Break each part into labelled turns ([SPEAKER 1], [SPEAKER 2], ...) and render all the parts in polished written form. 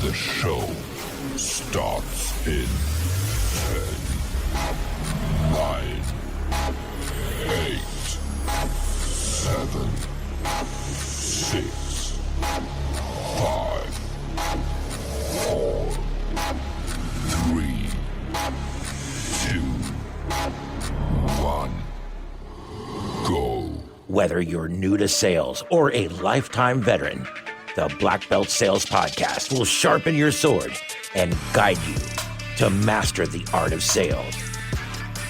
[SPEAKER 1] The show starts in 10, 9, 8, 7, 6, 5, 4, 3, 2, 1, go.
[SPEAKER 2] Whether you're new to sales or a lifetime veteran, the Blackbelt Sales Podcast will sharpen your sword and guide you to master the art of sales.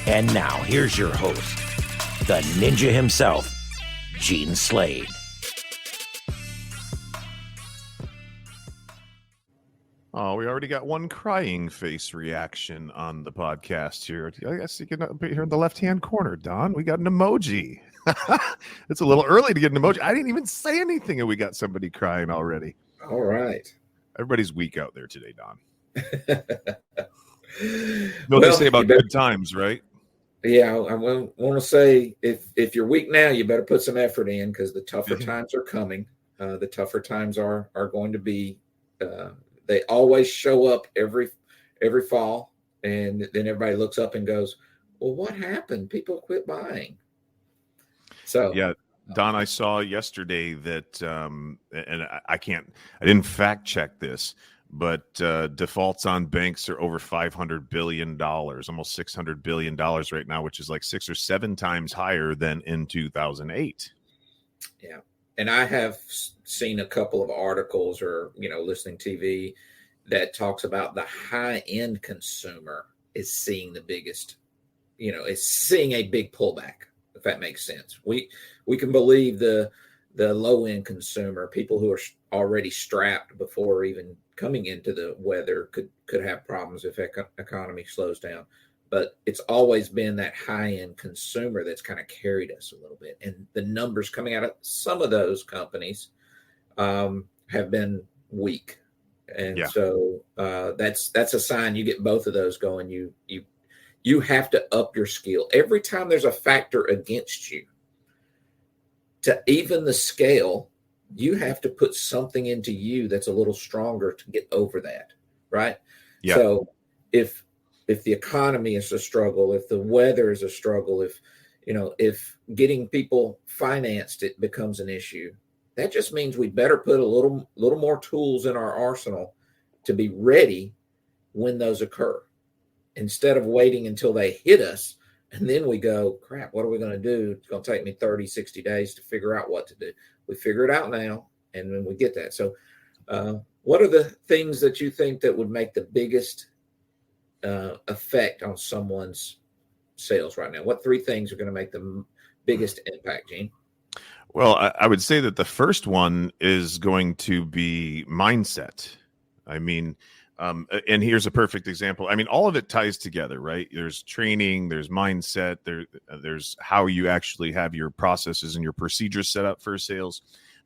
[SPEAKER 2] And now, here's your host, the ninja himself, Gene Slade.
[SPEAKER 3] Oh, we already got one crying face reaction on the podcast here. I guess you can be here in the left-hand corner, Don. We got an emoji. It's a little early to get an emoji. I didn't even say anything and we got somebody crying already.
[SPEAKER 4] All right.
[SPEAKER 3] Everybody's weak out there today, Don. What they say about good times, right?
[SPEAKER 4] Yeah, I want to say if you're weak now, you better put some effort in because the tougher times are coming. The tougher times are going to be. They always show up every fall, and then everybody looks up and goes, "Well, what happened? People quit buying." So
[SPEAKER 3] yeah, Don, I saw yesterday that, and I didn't fact check this, but defaults on banks are over $500 billion, almost $600 billion right now, which is like 6 or 7 times higher than in 2008.
[SPEAKER 4] Yeah. And I have seen a couple of articles or, listening TV that talks about the high-end consumer is seeing the biggest, is seeing a big pullback, if that makes sense. We can believe the low-end consumer, people who are already strapped before even coming into the weather could have problems if economy slows down. But it's always been that high-end consumer that's kind of carried us a little bit. And the numbers coming out of some of those companies have been weak. And so that's a sign you get both of those going. You have to up your skill. Every time there's a factor against you, to even the scale, you have to put something into you that's a little stronger to get over that, right? Yeah. So if the economy is a struggle, if the weather is a struggle, if getting people financed, it becomes an issue, that just means we better put a little more tools in our arsenal to be ready when those occur, instead of waiting until they hit us. And then we go, crap, what are we going to do? It's going to take me 30, 60 days to figure out what to do. We figure it out now, and then we get that. So what are the things that you think that would make the biggest effect on someone's sales right now? What 3 things are going to make the biggest impact, Gene?
[SPEAKER 3] Well, I would say that the first one is going to be mindset. I mean, and here's a perfect example. I mean, all of it ties together, right? There's training, there's mindset, there's how you actually have your processes and your procedures set up for sales.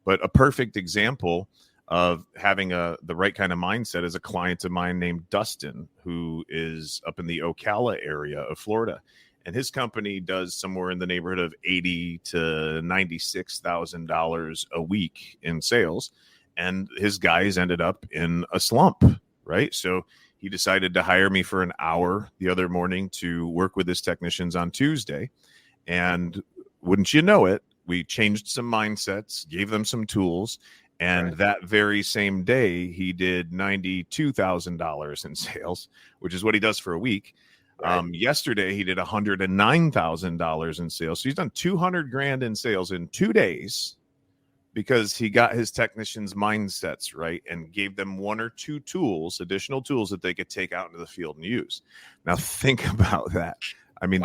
[SPEAKER 3] But a perfect example of having the right kind of mindset is a client of mine named Dustin, who is up in the Ocala area of Florida. And his company does somewhere in the neighborhood of $80,000 to $96,000 a week in sales. And his guys ended up in a slump, right? So he decided to hire me for an hour the other morning to work with his technicians on Tuesday. And wouldn't you know it, we changed some mindsets, gave them some tools. And that very same day, he did $92,000 in sales, which is what he does for a week. Right. Yesterday, he did $109,000 in sales. So he's done $200,000 in sales in 2 days because he got his technicians' mindsets right and gave them 1 or 2 tools, additional tools that they could take out into the field and use. Now, think about that. I mean,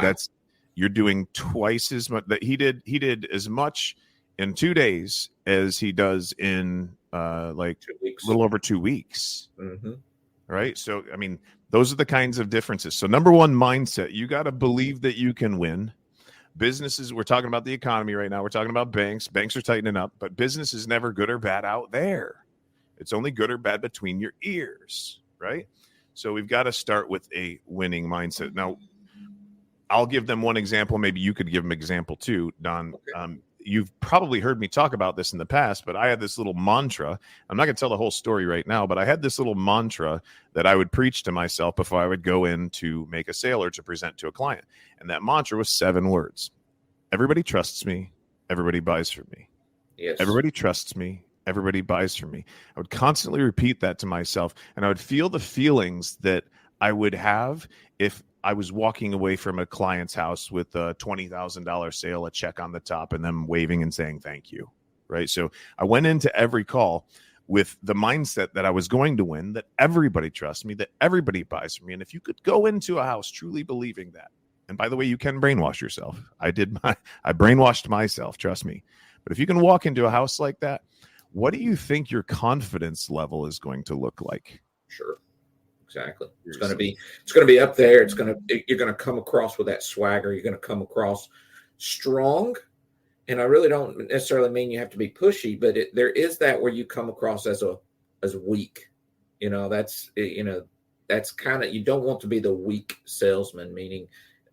[SPEAKER 3] you're doing twice as much that he did as much in 2 days as he does in 2 weeks. A little over 2 weeks. Mm-hmm. Right. So, I mean, those are the kinds of differences. So number one, mindset. You got to believe that you can win. Businesses, we're talking about the economy right now. We're talking about banks. Banks are tightening up, but business is never good or bad out there. It's only good or bad between your ears. Right. So we've got to start with a winning mindset. Now, I'll give them one example. Maybe you could give them an example too, Don. Okay. you've probably heard me talk about this in the past, but I had this little mantra. I'm not going to tell the whole story right now, but I had this little mantra that I would preach to myself before I would go in to make a sale or to present to a client. And that mantra was 7 words. Everybody trusts me. Everybody buys from me.
[SPEAKER 4] Yes.
[SPEAKER 3] Everybody trusts me. Everybody buys from me. I would constantly repeat that to myself, and I would feel the feelings that I would have if I was walking away from a client's house with a $20,000 sale, a check on the top, and them waving and saying thank you, right? So I went into every call with the mindset that I was going to win, that everybody trusts me, that everybody buys from me. And if you could go into a house truly believing that, and by the way, you can brainwash yourself. I brainwashed myself, trust me. But if you can walk into a house like that, what do you think your confidence level is going to look like?
[SPEAKER 4] Sure. Exactly. It's going to be up there. You're going to come across with that swagger. You're going to come across strong. And I really don't necessarily mean you have to be pushy, but there is that where you come across as weak. That's kind of, you don't want to be the weak salesman, meaning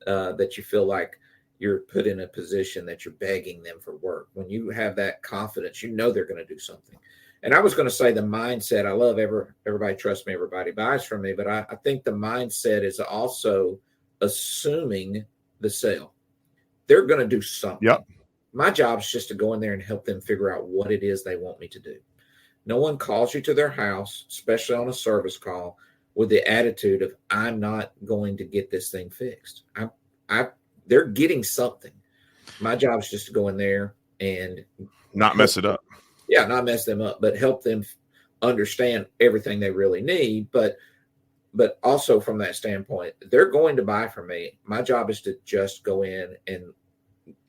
[SPEAKER 4] that you feel like you're put in a position that you're begging them for work. When you have that confidence, they're going to do something. And I was going to say the mindset, I love everybody trusts me, everybody buys from me, but I think the mindset is also assuming the sale. They're going to do something.
[SPEAKER 3] Yep.
[SPEAKER 4] My job is just to go in there and help them figure out what it is they want me to do. No one calls you to their house, especially on a service call, with the attitude of, I'm not going to get this thing fixed. They're getting something. My job is just to go in there and
[SPEAKER 3] not mess it up.
[SPEAKER 4] Yeah, not mess them up, but help them understand everything they really need. But also from that standpoint, they're going to buy from me. My job is to just go in and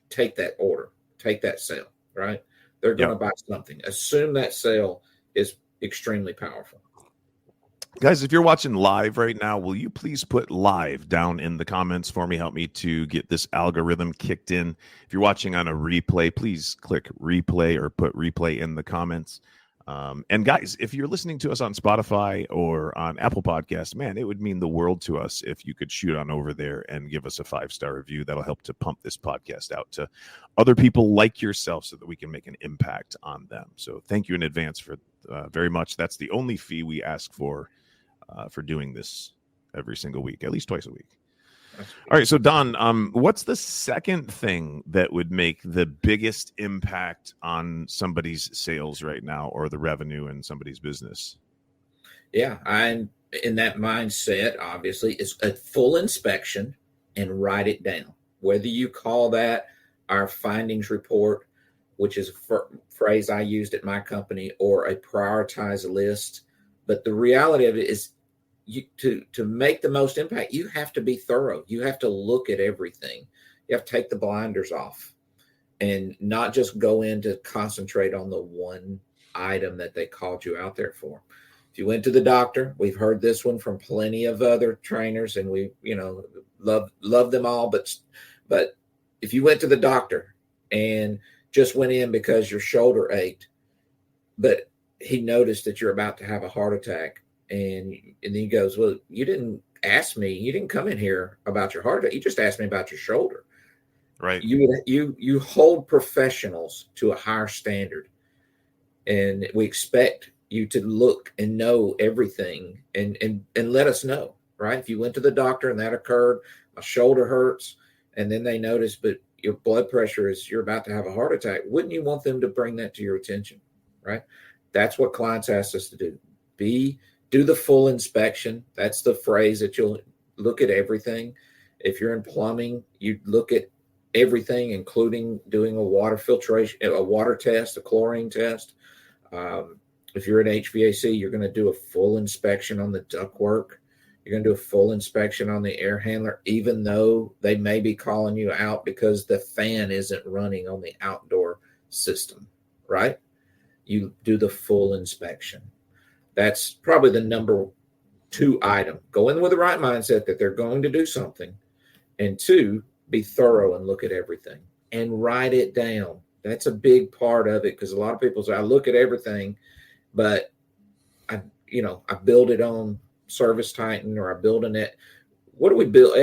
[SPEAKER 4] take that order, take that sale, right? They're going to buy something. Assume that sale is extremely powerful.
[SPEAKER 3] Guys, if you're watching live right now, will you please put live down in the comments for me? Help me to get this algorithm kicked in. If you're watching on a replay, please click replay or put replay in the comments. And guys, if you're listening to us on Spotify or on Apple Podcasts, man, it would mean the world to us if you could shoot on over there and give us a 5-star review. That'll help to pump this podcast out to other people like yourself so that we can make an impact on them. So thank you in advance for very much. That's the only fee we ask for doing this every single week, at least twice a week. All right. So Don, what's the second thing that would make the biggest impact on somebody's sales right now or the revenue in somebody's business?
[SPEAKER 4] Yeah. I'm in that mindset, obviously, is a full inspection and write it down. Whether you call that our findings report, which is a phrase I used at my company, or a prioritized list. But the reality of it is, to make the most impact, you have to be thorough. You have to look at everything. You have to take the blinders off and not just go in to concentrate on the one item that they called you out there for. If you went to the doctor, we've heard this one from plenty of other trainers, and we, love them all. But if you went to the doctor and just went in because your shoulder ached, but he noticed that you're about to have a heart attack, and then he goes, well, you didn't ask me. You didn't come in here about your heart attack. You just asked me about your shoulder.
[SPEAKER 3] Right.
[SPEAKER 4] You hold professionals to a higher standard, and we expect you to look and know everything and let us know, right? If you went to the doctor and that occurred, my shoulder hurts, and then they notice, but your blood pressure you're about to have a heart attack, wouldn't you want them to bring that to your attention, right? That's what clients ask us to do. Do the full inspection. That's the phrase that you'll look at everything. If you're in plumbing, you look at everything, including doing a water filtration, a water test, a chlorine test. If you're in HVAC, you're going to do a full inspection on the ductwork. You're going to do a full inspection on the air handler, even though they may be calling you out because the fan isn't running on the outdoor system, right? You do the full inspection. That's probably the number 2 item. Go in with the right mindset that they're going to do something. And 2, be thorough and look at everything and write it down. That's a big part of it, because a lot of people say, I look at everything, but I build it on Service Titan, or I build it. What do we build?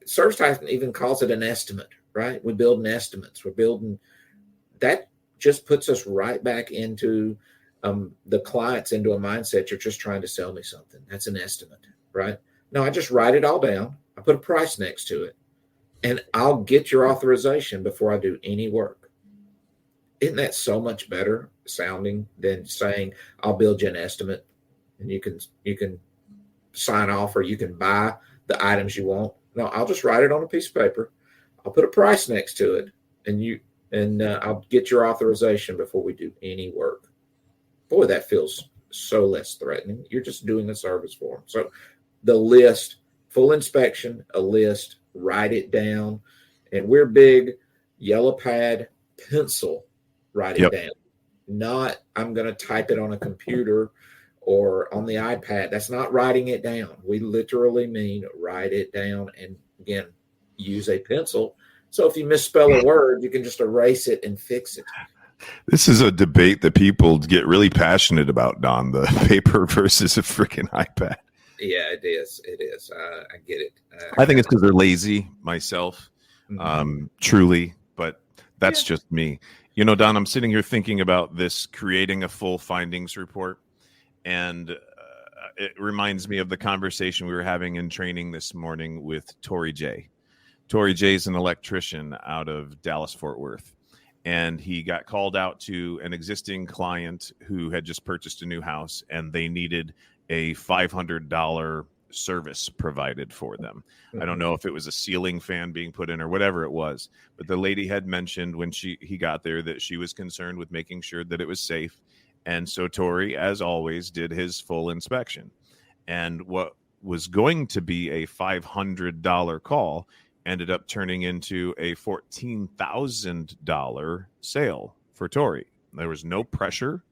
[SPEAKER 4] Service Titan even calls it an estimate, right? We build estimates. We're building that just puts us right back into the clients into a mindset. You're just trying to sell me something. That's an estimate, right? No, I just write it all down. I put a price next to it, and I'll get your authorization before I do any work. Isn't that so much better sounding than saying I'll build you an estimate and you can sign off, or you can buy the items you want? No, I'll just write it on a piece of paper. I'll put a price next to it, and I'll get your authorization before we do any work. Boy, that feels so less threatening. You're just doing a service for them. So the list, full inspection, a list, write it down. And we're big yellow pad, pencil, write it down. Not I'm going to type it on a computer or on the iPad. That's not writing it down. We literally mean write it down. And again, use a pencil. So if you misspell a word, you can just erase it and fix it.
[SPEAKER 3] This is a debate that people get really passionate about, Don, the paper versus a freaking iPad.
[SPEAKER 4] Yeah, it is. It is. I get it.
[SPEAKER 3] I think it's because they're lazy myself, truly, but that's just me. You know, Don, I'm sitting here thinking about this, creating a full findings report. And it reminds me of the conversation we were having in training this morning with Tori J. Tori J is an electrician out of Dallas, Fort Worth. And he got called out to an existing client who had just purchased a new house, and they needed a $500 service provided for them. I don't know if it was a ceiling fan being put in or whatever it was, but the lady had mentioned when he got there that she was concerned with making sure that it was safe. And so Tori, as always, did his full inspection. And what was going to be a $500 call ended up turning into a $14,000 sale for Tori. There was no pressure.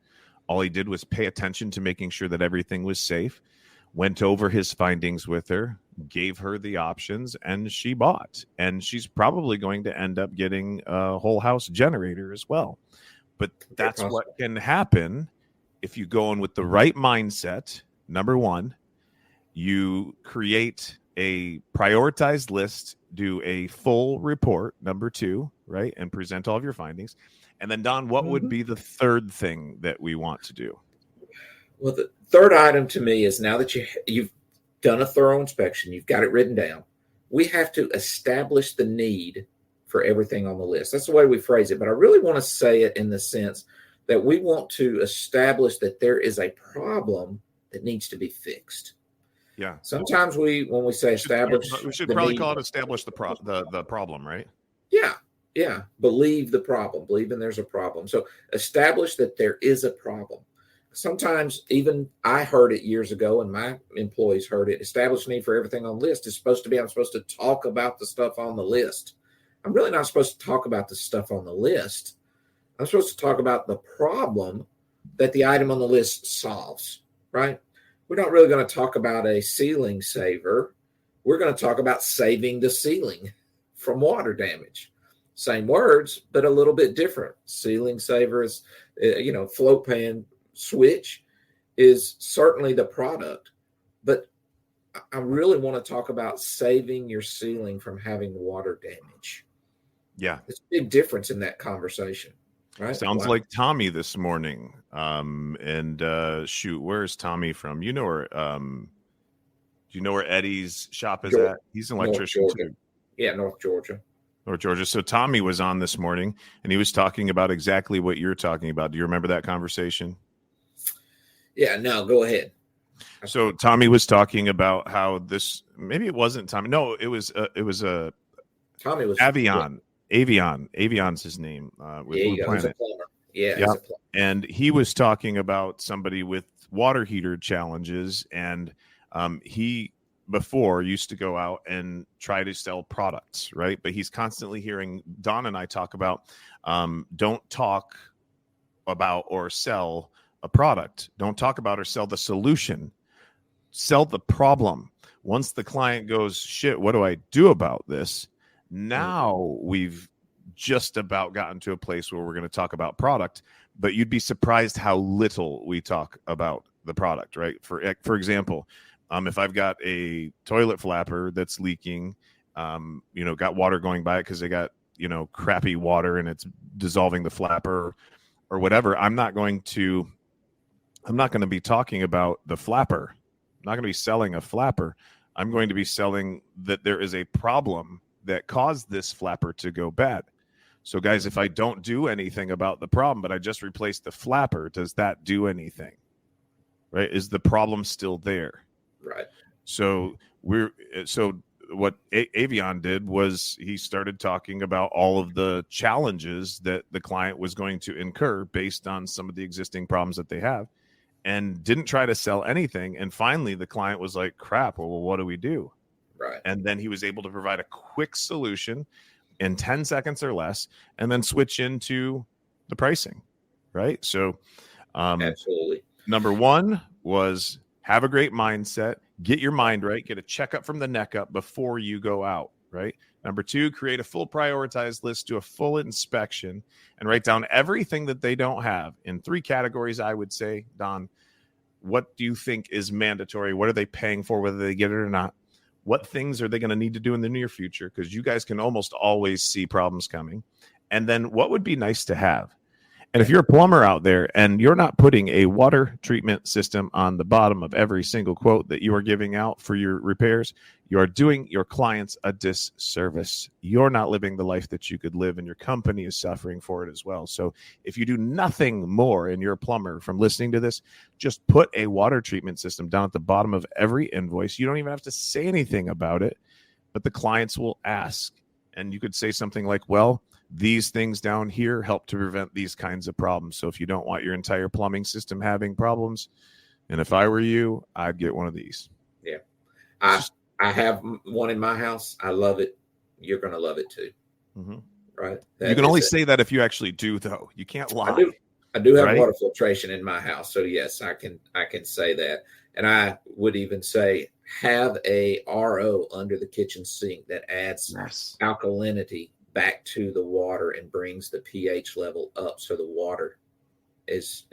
[SPEAKER 3] All he did was pay attention to making sure that everything was safe, went over his findings with her, gave her the options, and she bought. And she's probably going to end up getting a whole house generator as well. But that's what can happen if you go in with the right mindset. Number one, you create a prioritized list, do a full report, number two, right, and present all of your findings. And then, Don, what would be the third thing that we want to do?
[SPEAKER 4] Well, the third item to me is, now that you've done a thorough inspection, you've got it written down, we have to establish the need for everything on the list. That's the way we phrase it. But I really want to say it in the sense that we want to establish that there is a problem that needs to be fixed.
[SPEAKER 3] Yeah.
[SPEAKER 4] Sometimes when we say establish,
[SPEAKER 3] we should probably call it establish the problem, right?
[SPEAKER 4] Yeah. Yeah. Believe the problem. Believe in there's a problem. So establish that there is a problem. Sometimes even I heard it years ago, and my employees heard it. Establish need for everything on the list is supposed to be, I'm supposed to talk about the stuff on the list. I'm really not supposed to talk about the stuff on the list. I'm supposed to talk about the problem that the item on the list solves, right? We're not really going to talk about a ceiling saver. We're going to talk about saving the ceiling from water damage. Same words, but a little bit different. Ceiling saver is, float pan switch is certainly the product, but I really want to talk about saving your ceiling from having water damage.
[SPEAKER 3] Yeah.
[SPEAKER 4] It's a big difference in that conversation. Right.
[SPEAKER 3] Sounds like Tommy this morning. Shoot, where's Tommy from? You know where? Do you know where Eddie's shop is at? He's an electrician too.
[SPEAKER 4] Yeah, North Georgia.
[SPEAKER 3] So Tommy was on this morning, and he was talking about exactly what you're talking about. Do you remember that conversation?
[SPEAKER 4] Yeah. No, go ahead.
[SPEAKER 3] So Tommy was talking about how this. Maybe it wasn't Tommy. No, it was
[SPEAKER 4] Tommy was
[SPEAKER 3] Avion. Avion's his name. With Blue Planet.
[SPEAKER 4] He's a plumber. Yeah.
[SPEAKER 3] He's a plumber. And he was talking about somebody with water heater challenges, and he before used to go out and try to sell products, right? But he's constantly hearing Don and I talk about don't talk about or sell a product. Don't talk about or sell the solution. Sell the problem. Once the client goes, shit, what do I do about this? Now we've just about gotten to a place where we're going to talk about product, but you'd be surprised how little we talk about the product, right? For example, if I've got a toilet flapper that's leaking, got water going by it because they got crappy water and it's dissolving the flapper or whatever, I'm not going to be talking about the flapper. I'm not going to be selling a flapper. I'm going to be selling that there is a problem that caused this flapper to go bad. So guys, if I don't do anything about the problem, but I just replace the flapper, does that do anything? Right? Is the problem still there?
[SPEAKER 4] Right.
[SPEAKER 3] So what Avion did was he started talking about all of the challenges that the client was going to incur based on some of the existing problems that they have, and didn't try to sell anything. And finally, the client was like, crap, well, what do we do?
[SPEAKER 4] Right.
[SPEAKER 3] And then he was able to provide a quick solution in 10 seconds or less, and then switch into the pricing. Right. So
[SPEAKER 4] absolutely.
[SPEAKER 3] Number one was have a great mindset, get your mind right, get a checkup from the neck up before you go out, right? Number two, create a full prioritized list, do a full inspection, and write down everything that they don't have in 3 categories, I would say. Don, what do you think is mandatory? What are they paying for, whether they get it or not? What things are they going to need to do in the near future? Because you guys can almost always see problems coming. And then what would be nice to have? And if you're a plumber out there and you're not putting a water treatment system on the bottom of every single quote that you are giving out for your repairs, you are doing your clients a disservice. You're not living the life that you could live, and your company is suffering for it as well. So if you do nothing more and you're a plumber from listening to this, just put a water treatment system down at the bottom of every invoice. You don't even have to say anything about it, but the clients will ask. And you could say something like, well, these things down here help to prevent these kinds of problems. So if you don't want your entire plumbing system having problems, and if I were you, I'd get one of these.
[SPEAKER 4] Yeah. I have one in my house. I love it. You're going to love it too.
[SPEAKER 3] Mm-hmm.
[SPEAKER 4] Right.
[SPEAKER 3] You can only say that if you actually do, though. You can't lie.
[SPEAKER 4] I do have
[SPEAKER 3] right?
[SPEAKER 4] water filtration in my house. So yes, I can say that. And I would even say have a RO under the kitchen sink that adds alkalinity back to the water and brings the pH level up, so the water is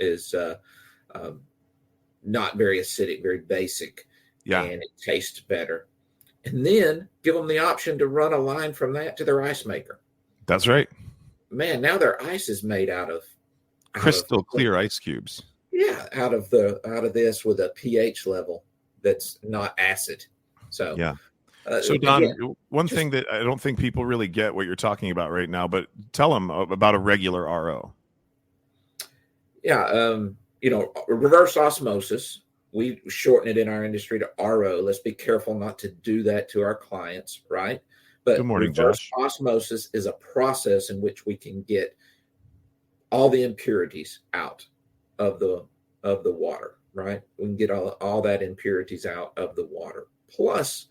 [SPEAKER 4] not very acidic, very basic, and it tastes better. And then give them the option to run a line from that to their ice maker.
[SPEAKER 3] That's right.
[SPEAKER 4] Man, now their ice is made out of
[SPEAKER 3] crystal clear ice cubes.
[SPEAKER 4] Yeah, out of this with a pH level that's not acid. So
[SPEAKER 3] yeah. So Don, one thing that I don't think people really get what you're talking about right now, but tell them about a regular RO.
[SPEAKER 4] Yeah, reverse osmosis. We shorten it in our industry to RO. Let's be careful not to do that to our clients, right? But
[SPEAKER 3] good morning,
[SPEAKER 4] reverse
[SPEAKER 3] Josh.
[SPEAKER 4] Osmosis is a process in which we can get all the impurities out of the water, right? We can get all that impurities out of the water. Plus,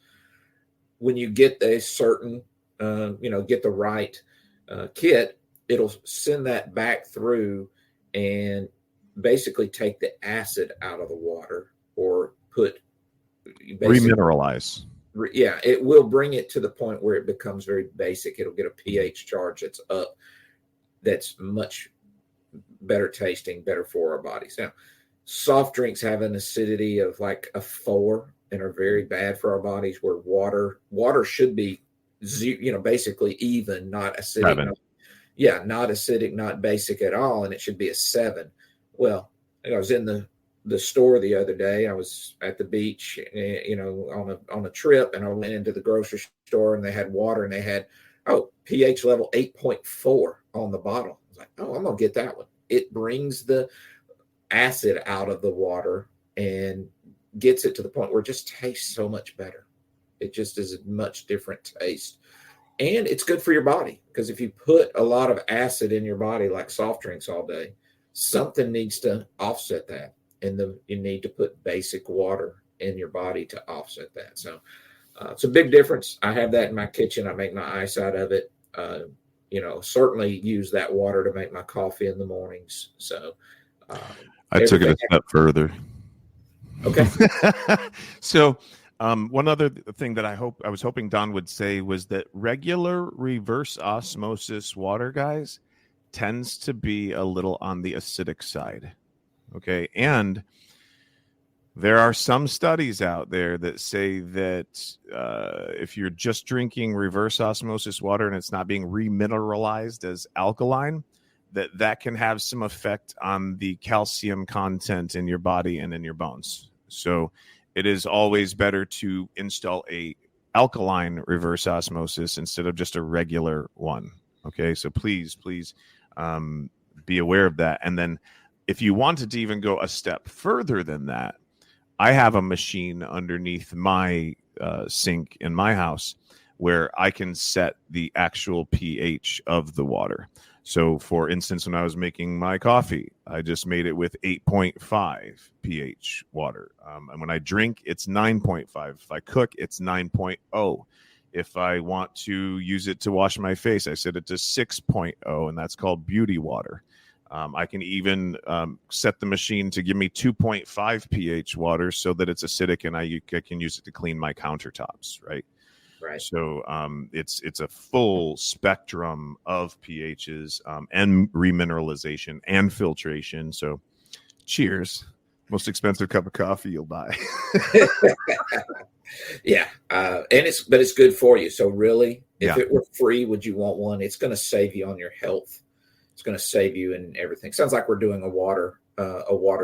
[SPEAKER 4] when you get a certain, get the right kit, it'll send that back through and basically take the acid out of the water, or
[SPEAKER 3] remineralize.
[SPEAKER 4] Yeah, it will bring it to the point where it becomes very basic. It'll get a pH charge that's up, that's much better tasting, better for our bodies. Now, soft drinks have an acidity of like a 4 and are very bad for our bodies, where water should be, basically even, not acidic. Not acidic, not basic at all. And it should be a 7. Well, I was in the store the other day. I was at the beach, on a trip, and I went into the grocery store, and they had water, and they had, pH level 8.4 on the bottle. I was like, I'm going to get that one. It brings the acid out of the water and gets it to the point where it just tastes so much better. It just is a much different taste. And it's good for your body, because if you put a lot of acid in your body, like soft drinks all day, something needs to offset that. And you need to put basic water in your body to offset that. So it's a big difference. I have that in my kitchen. I make my ice out of it. Certainly use that water to make my coffee in the mornings. So
[SPEAKER 3] I took it a step further.
[SPEAKER 4] Okay.
[SPEAKER 3] So one other thing that I was hoping Don would say was that regular reverse osmosis water, guys, tends to be a little on the acidic side. Okay. And There are some studies out there that say that if you're just drinking reverse osmosis water and it's not being remineralized as alkaline, that can have some effect on the calcium content in your body and in your bones. So it is always better to install a alkaline reverse osmosis instead of just a regular one. Okay, so please be aware of that. And then if you wanted to even go a step further than that, I have a machine underneath my sink in my house where I can set the actual pH of the water. So, for instance, when I was making my coffee, I just made it with 8.5 pH water. And when I drink, it's 9.5. If I cook, it's 9.0. If I want to use it to wash my face, I set it to 6.0, and that's called beauty water. I can even set the machine to give me 2.5 pH water so that it's acidic and I can use it to clean my countertops, right?
[SPEAKER 4] Right.
[SPEAKER 3] So it's a full spectrum of pHs and remineralization and filtration. So cheers. Most expensive cup of coffee you'll buy.
[SPEAKER 4] Yeah. But it's good for you. So really, if
[SPEAKER 3] Yeah.
[SPEAKER 4] it were free, would you want one? It's going to save you on your health. It's going to save you in everything. Sounds like we're doing a water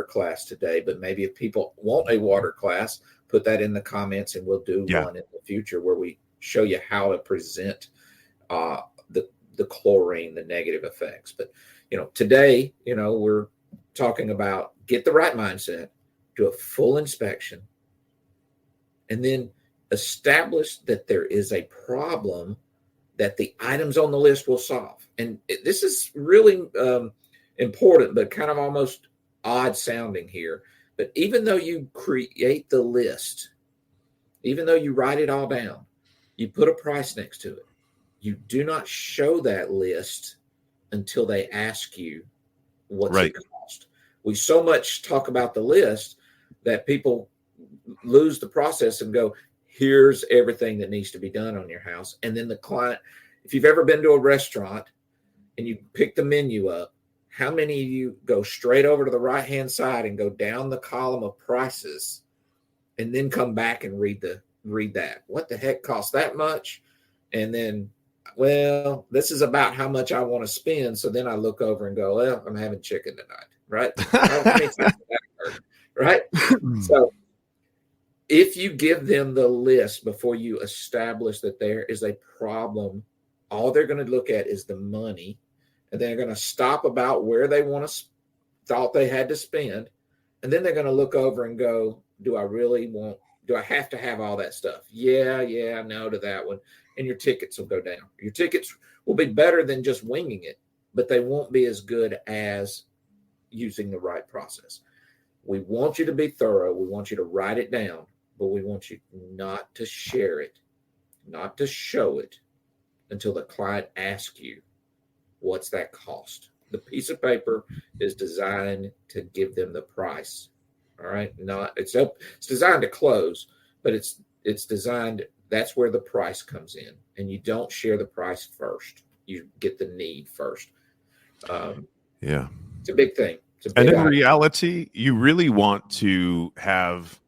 [SPEAKER 4] class today, but maybe if people want a water class, put that in the comments and we'll do one in the future where we show you how to present the chlorine, the negative effects. But, today, we're talking about get the right mindset, do a full inspection, and then establish that there is a problem that the items on the list will solve. And this is really important, but kind of almost odd sounding here. But even though you create the list, even though you write it all down, you put a price next to it, you do not show that list until they ask you what's it cost. We so much talk about the list that people lose the process and go, here's everything that needs to be done on your house. And then the client, if you've ever been to a restaurant and you pick the menu up, how many of you go straight over to the right-hand side and go down the column of prices and then come back and read that? What the heck costs that much? And then, well, this is about how much I want to spend. So then I look over and go, well, I'm having chicken tonight, right? Right? So if you give them the list before you establish that there is a problem, all they're going to look at is the money, and they're going to stop about where they thought they had to spend, and then they're going to look over and go, do I have to have all that stuff? Yeah, no to that one. And your tickets will go down. Your tickets will be better than just winging it, but they won't be as good as using the right process. We want you to be thorough. We want you to write it down, but we want you not to share it, not to show it until the client asks you, what's that cost? The piece of paper is designed to give them the price. All right. It's designed to close, but it's designed, that's where the price comes in. And you don't share the price first. You get the need first. It's a big thing.
[SPEAKER 3] And in reality, you really want to have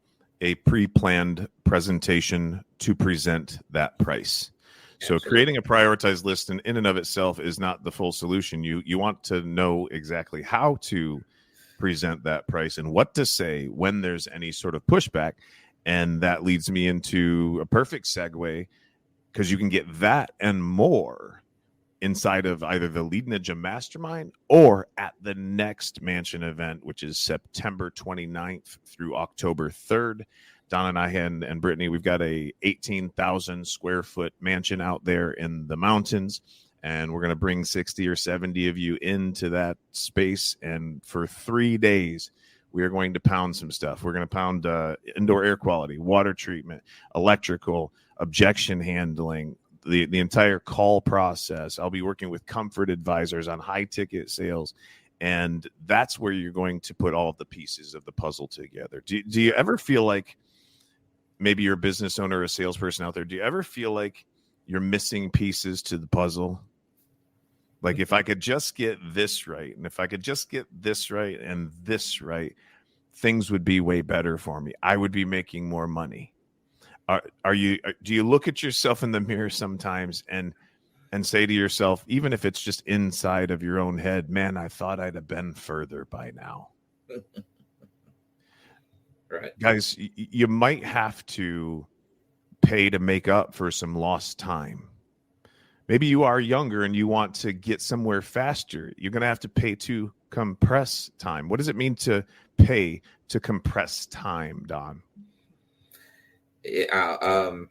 [SPEAKER 3] a pre-planned presentation to present that price. So creating a prioritized list in and of itself is not the full solution. You want to know exactly how to present that price and what to say when there's any sort of pushback. And that leads me into a perfect segue, because you can get that and more inside of either the Lead Ninja Mastermind or at the next Mansion event, which is September 29th through October 3rd. Don and I and Brittany, we've got a 18,000 square foot mansion out there in the mountains, and we're going to bring 60 or 70 of you into that space. And for 3 days, we are going to pound some stuff. We're going to pound indoor air quality, water treatment, electrical, objection handling, the entire call process. I'll be working with comfort advisors on high ticket sales. And that's where you're going to put all of the pieces of the puzzle together. Do you ever feel like, maybe you're a business owner or a salesperson out there, do you ever feel like you're missing pieces to the puzzle? Like, if I could just get this right, and if I could just get this right and this right, things would be way better for me. I would be making more money. Do you look at yourself in the mirror sometimes and say to yourself, even if it's just inside of your own head, man, I thought I'd have been further by now.
[SPEAKER 4] Right.
[SPEAKER 3] Guys, you might have to pay to make up for some lost time. Maybe you are younger and you want to get somewhere faster. You're going to have to pay to compress time. What does it mean to pay to compress time, Don?
[SPEAKER 4] You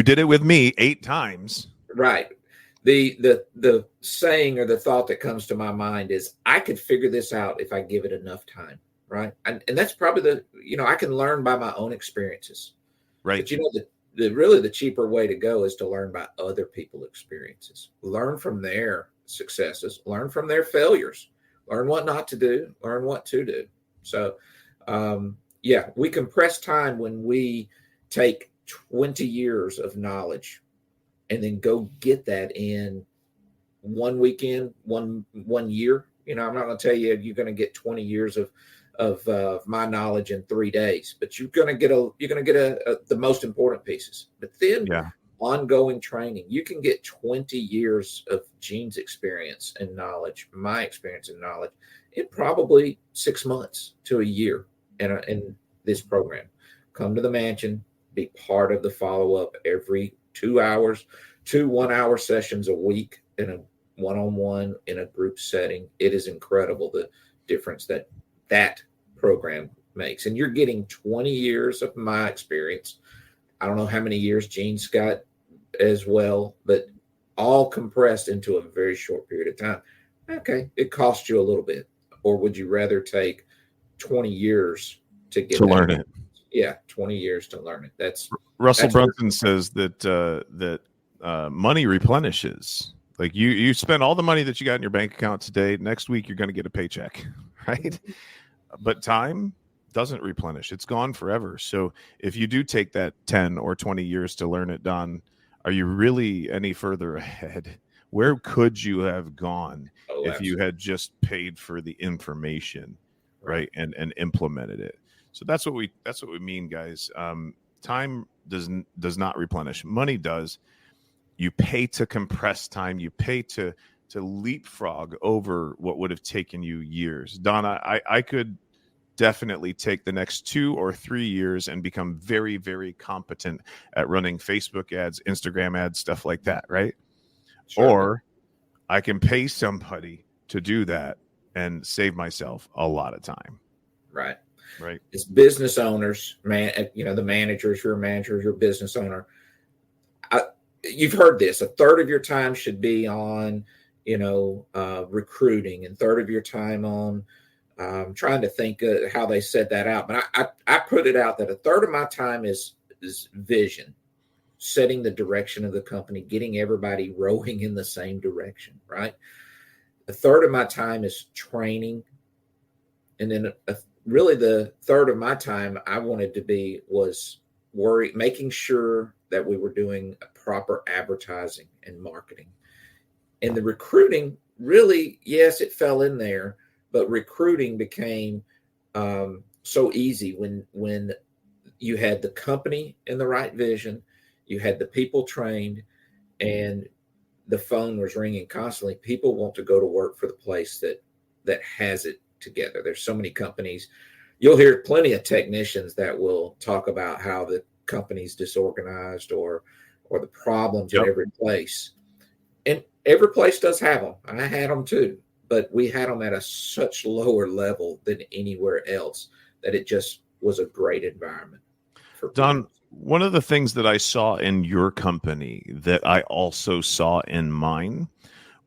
[SPEAKER 3] did it with me 8 times.
[SPEAKER 4] Right. The saying or the thought that comes to my mind is I could figure this out if I give it enough time. Right. And that's probably I can learn by my own experiences.
[SPEAKER 3] Right.
[SPEAKER 4] But the cheaper way to go is to learn by other people's experiences. Learn from their successes, learn from their failures, learn what not to do, learn what to do. So, we compress time when we take 20 years of knowledge and then go get that in one weekend, one year. I'm not going to tell you you're going to get 20 years of my knowledge in 3 days, but you're going to get the most important pieces. But then ongoing training, you can get 20 years of Gene's experience and knowledge, my experience and knowledge, in probably 6 months to a year in this program. Come to the mansion, be part of the follow-up every 2 hours, 2 1-hour sessions a week in a one-on-one in a group setting. It is incredible the difference that program makes. And you're getting 20 years of my experience. I don't know how many years Gene's got as well, but all compressed into a very short period of time. Okay, it costs you a little bit. Or would you rather take 20 years to
[SPEAKER 3] learn it?
[SPEAKER 4] Yeah, 20 years to learn it. That's
[SPEAKER 3] Russell Brunson says that money replenishes. Like you spend all the money that you got in your bank account today. Next week, you're going to get a paycheck, right? But time doesn't replenish. It's gone forever. So if you do take that 10 or 20 years to learn it, Don, are you really any further ahead? Where could you have gone if you had just paid for the information, right? And implemented it. So that's what we mean, guys. Time does not replenish. Money does. You pay to compress time. You pay to leapfrog over what would have taken you years. Don, I could definitely take the next 2 or 3 years and become very, very competent at running Facebook ads, Instagram ads, stuff like that, right? Sure. Or I can pay somebody to do that and save myself a lot of time.
[SPEAKER 4] Right.
[SPEAKER 3] Right.
[SPEAKER 4] It's business owners, the managers, your manager, your business owner. You've heard this. A third of your time should be on, recruiting, and third of your time on trying to think how they said that out. But I put it out that a third of my time is vision, setting the direction of the company, getting everybody rowing in the same direction, right? A third of my time is training. And then really the third of my time I wanted to be was making sure that we were doing proper advertising and marketing. And the recruiting, really, yes, it fell in there, but recruiting became so easy when you had the company in the right vision, you had the people trained, and the phone was ringing constantly. People want to go to work for the place that has it together. There's so many companies. You'll hear plenty of technicians that will talk about how the company's disorganized or the problems at every place. And every place does have them. I had them too, but we had them at a such lower level than anywhere else that it just was a great environment.
[SPEAKER 3] Don, one of the things that I saw in your company that I also saw in mine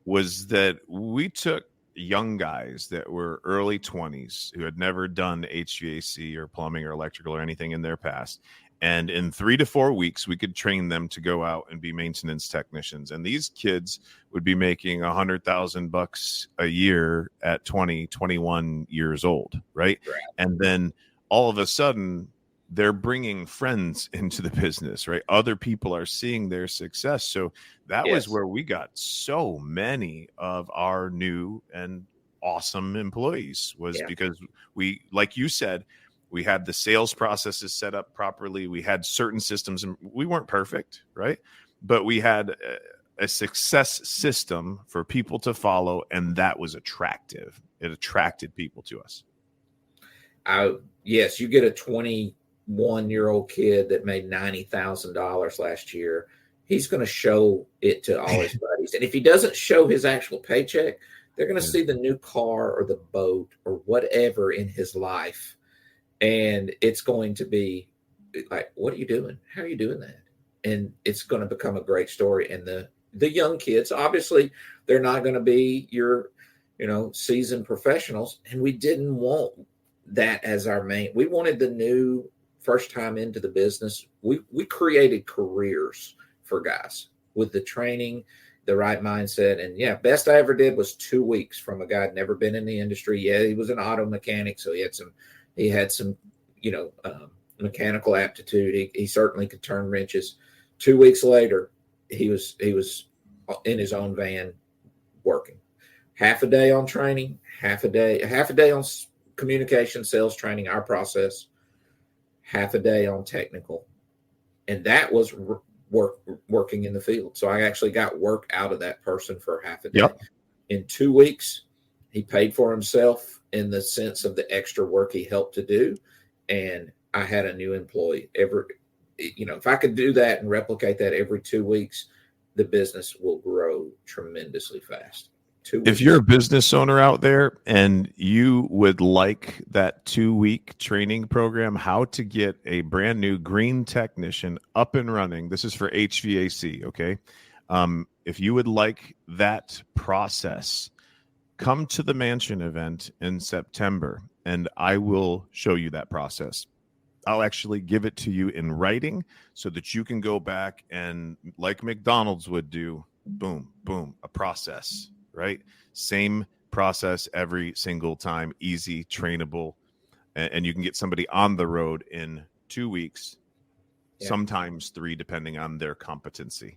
[SPEAKER 3] was that we took young guys that were early 20s who had never done HVAC or plumbing or electrical or anything in their past. And in 3 to 4 weeks, we could train them to go out and be maintenance technicians. And these kids would be making $100,000 a year at 20, 21 years old, right? And then all of a sudden, they're bringing friends into the business, right? Other people are seeing their success. So that was where we got so many of our new and awesome employees was
[SPEAKER 4] Yeah.
[SPEAKER 3] because we, like you said, we had the sales processes set up properly. We had certain systems, and we weren't perfect, right? But we had a success system for people to follow, and that was attractive. It attracted people to us.
[SPEAKER 4] Yes, you get a 21-year-old kid that made $90,000 last year. He's going to show it to all his buddies. And if he doesn't show his actual paycheck, they're going to see the new car or the boat or whatever in his life. And it's going to be like, what are you doing? How are you doing that? And it's going to become a great story. And the young kids, obviously, they're not going to be your, seasoned professionals. And we didn't want that as our main. We wanted the new first time into the business. We created careers for guys with the training, the right mindset. And yeah, best I ever did was 2 weeks from a guy who'd never been in the industry. Yeah, he was an auto mechanic, so he had some mechanical aptitude. He certainly could turn wrenches. 2 weeks later, he was in his own van working. Half a day on training, half a day on communication, sales training, our process, half a day on technical. And that was working in the field. So I actually got work out of that person for half a day.
[SPEAKER 3] Yep.
[SPEAKER 4] In 2 weeks, he paid for himself in the sense of the extra work he helped to do. And I had a new employee if I could do that and replicate that every 2 weeks, the business will grow tremendously fast.
[SPEAKER 3] If you're a business owner out there and you would like that 2-week training program, how to get a brand new green technician up and running, this is for HVAC, okay? If you would like that process, come to the Mansion event in September, and I will show you that process. I'll actually give it to you in writing so that you can go back and, like McDonald's would do, boom, boom, a process. Right? Same process every single time, easy, trainable, and you can get somebody on the road in 2 weeks, sometimes 3, depending on their competency.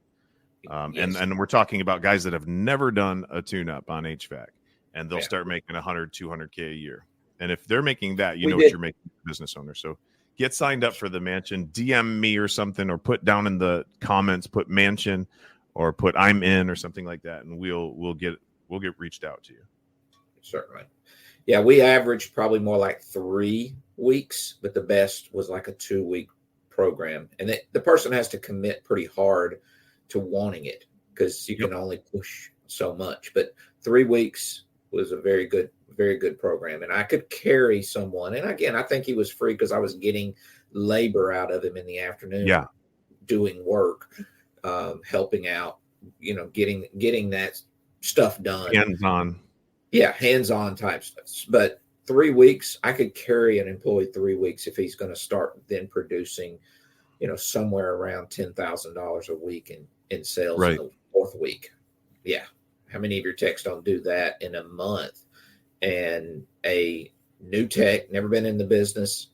[SPEAKER 4] Yes.
[SPEAKER 3] And we're talking about guys that have never done a tune-up on HVAC, and they'll start making 100, 200K a year. And if they're making that, what you're making as a business owner. So get signed up for the Mansion, DM me or something, or put down in the comments, put Mansion or put I'm in or something like that, and we'll get reached out to you.
[SPEAKER 4] Certainly. Yeah, we averaged probably more like 3 weeks, but the best was like a 2-week program. And the person has to commit pretty hard to wanting it because you can only push so much. But 3 weeks was a very good program. And I could carry someone. And again, I think he was free because I was getting labor out of him in the afternoon, doing work, helping out, getting that stuff done. Hands-on type stuff. But 3 weeks, I could carry an employee 3 weeks if he's going to start then producing, somewhere around $10,000 a week in sales in the 4th week. Yeah. How many of your techs don't do that in a month? And a new tech, never been in the business,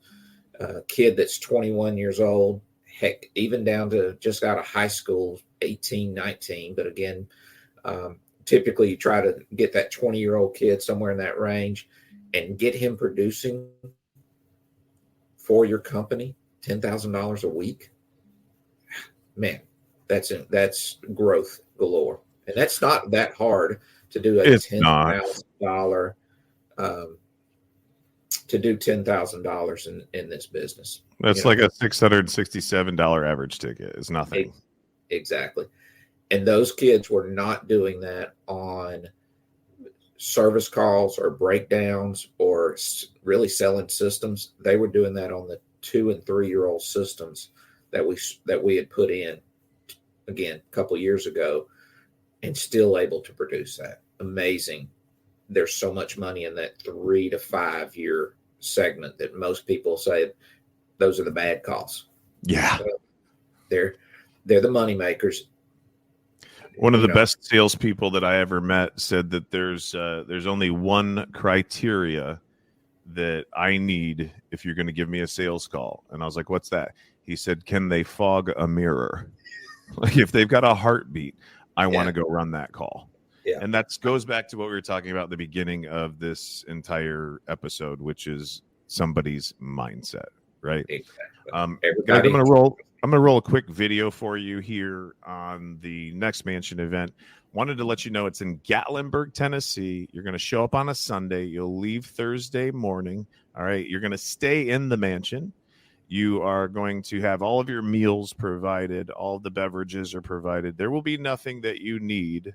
[SPEAKER 4] a kid that's 21 years old, heck, even down to just out of high school, 18, 19. But again, typically you try to get that 20-year-old kid somewhere in that range and get him producing for your company $10,000 a week. Man, that's growth galore. And that's not that hard to do $10,000 to do $10,000 in this business.
[SPEAKER 3] That's like a $667 average ticket. It's nothing.
[SPEAKER 4] Exactly. And those kids were not doing that on service calls or breakdowns or really selling systems. They were doing that on the 2- and 3-year-old systems that we had put in, again, a couple of years ago, and still able to produce that. Amazing. There's so much money in that 3 to 5 year segment that most people say those are the bad calls.
[SPEAKER 3] Yeah.
[SPEAKER 4] They're the money makers.
[SPEAKER 3] One of the best salespeople that I ever met said that there's only one criteria that I need if you're going to give me a sales call. And I was like, what's that? He said, can they fog a mirror? Like if they've got a heartbeat, I want to go run that call.
[SPEAKER 4] Yeah.
[SPEAKER 3] And that goes back to what we were talking about at the beginning of this entire episode, which is somebody's mindset, right?
[SPEAKER 4] Exactly.
[SPEAKER 3] Guys, I'm gonna roll a quick video for you here on the next mansion event. Wanted to let you know it's in Gatlinburg, Tennessee. You're going to show up on a Sunday. You'll leave Thursday morning. All right. You're going to stay in the mansion. You are going to have all of your meals provided. All of the beverages are provided. There will be nothing that you need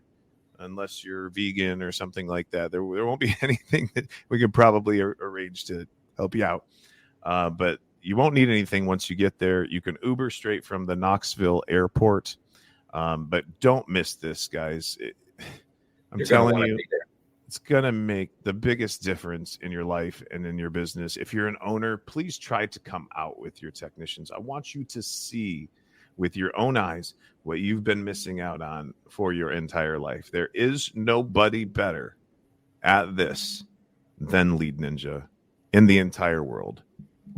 [SPEAKER 3] unless you're vegan or something like that. There won't be anything that we could probably arrange to help you out. But you won't need anything once you get there. You can Uber straight from the Knoxville airport. But don't miss this, guys. I'm telling you, it's going to make the biggest difference in your life and in your business. If you're an owner, please try to come out with your technicians. I want you to see with your own eyes what you've been missing out on for your entire life. There is nobody better at this than Lead Ninja in the entire world,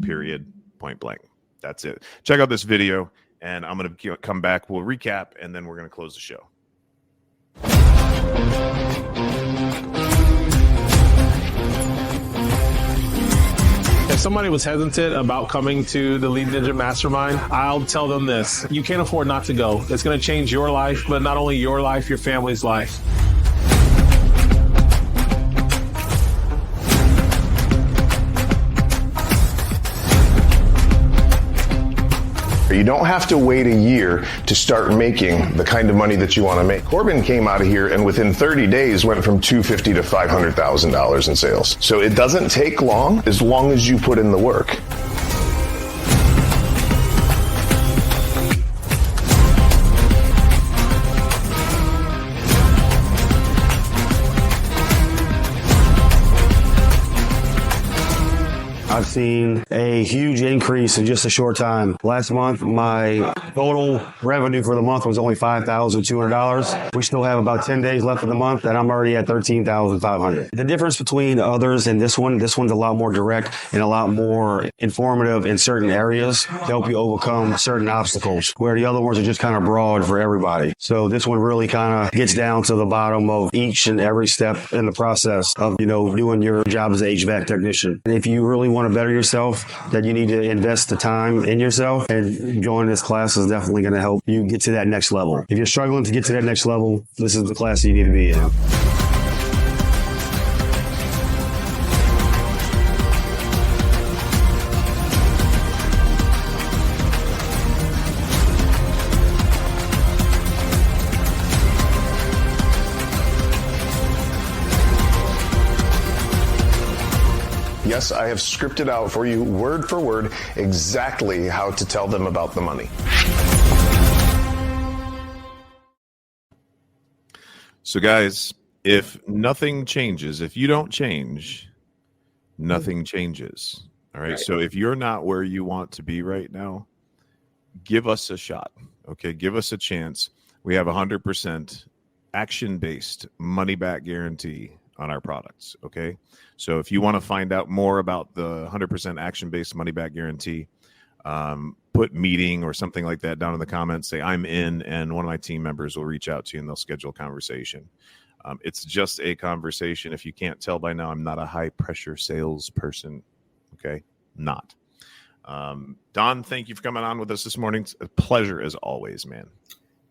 [SPEAKER 3] period, point blank. That's it. Check out this video. And I'm going to come back. We'll recap, and then we're going to close the show.
[SPEAKER 5] If somebody was hesitant about coming to the Lead Ninja Mastermind, I'll tell them this. You can't afford not to go. It's going to change your life, but not only your life, your family's life.
[SPEAKER 6] You don't have to wait a year to start making the kind of money that you want to make. Corbin came out of here and within 30 days went from $250,000 to $500,000 in sales. So it doesn't take long as you put in the work.
[SPEAKER 7] I've seen a huge increase in just a short time. Last month, my total revenue for the month was only $5,200. We still have about 10 days left of the month, and I'm already at $13,500. The difference between others and this one's a lot more direct and a lot more informative in certain areas to help you overcome certain obstacles, where the other ones are just kind of broad for everybody. So this one really kind of gets down to the bottom of each and every step in the process of, doing your job as an HVAC technician. And if you really want to better yourself, then you need to invest the time in yourself, and joining this class is definitely going to help you get to that next level. If you're struggling to get to that next level, this is the class you need to be in.
[SPEAKER 6] Yes, I have scripted out for you, word for word, exactly how to tell them about the money.
[SPEAKER 3] So, guys, if nothing changes, if you don't change, nothing changes. All right. So if you're not where you want to be right now, give us a shot. Okay. Give us a chance. We have 100% action-based money-back guarantee on our products. Okay. So if you want to find out more about the 100% action-based money-back guarantee, put meeting or something like that down in the comments, say I'm in, and one of my team members will reach out to you and they'll schedule a conversation. It's just a conversation. If you can't tell by now, I'm not a high-pressure salesperson. Okay. Not. Don, thank you for coming on with us this morning. It's a pleasure as always, man.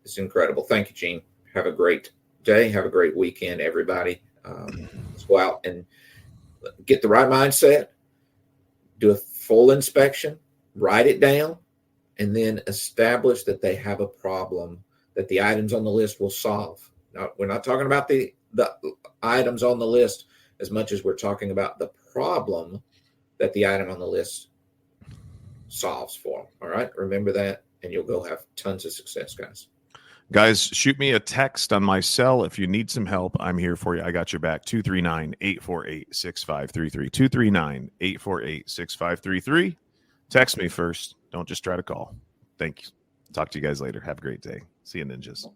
[SPEAKER 4] It's incredible. Thank you, Gene. Have a great day. Have a great weekend, everybody. Let's go out and get the right mindset, do a full inspection, write it down, and then establish that they have a problem that the items on the list will solve. Now, we're not talking about the items on the list as much as we're talking about the problem that the item on the list solves for them. All right. Remember that, and you'll go have tons of success, guys.
[SPEAKER 3] Guys, shoot me a text on my cell. If you need some help, I'm here for you. I got your back. 239-848-6533. 239-848-6533. Text me first. Don't just try to call. Thank you. Talk to you guys later. Have a great day. See you, ninjas.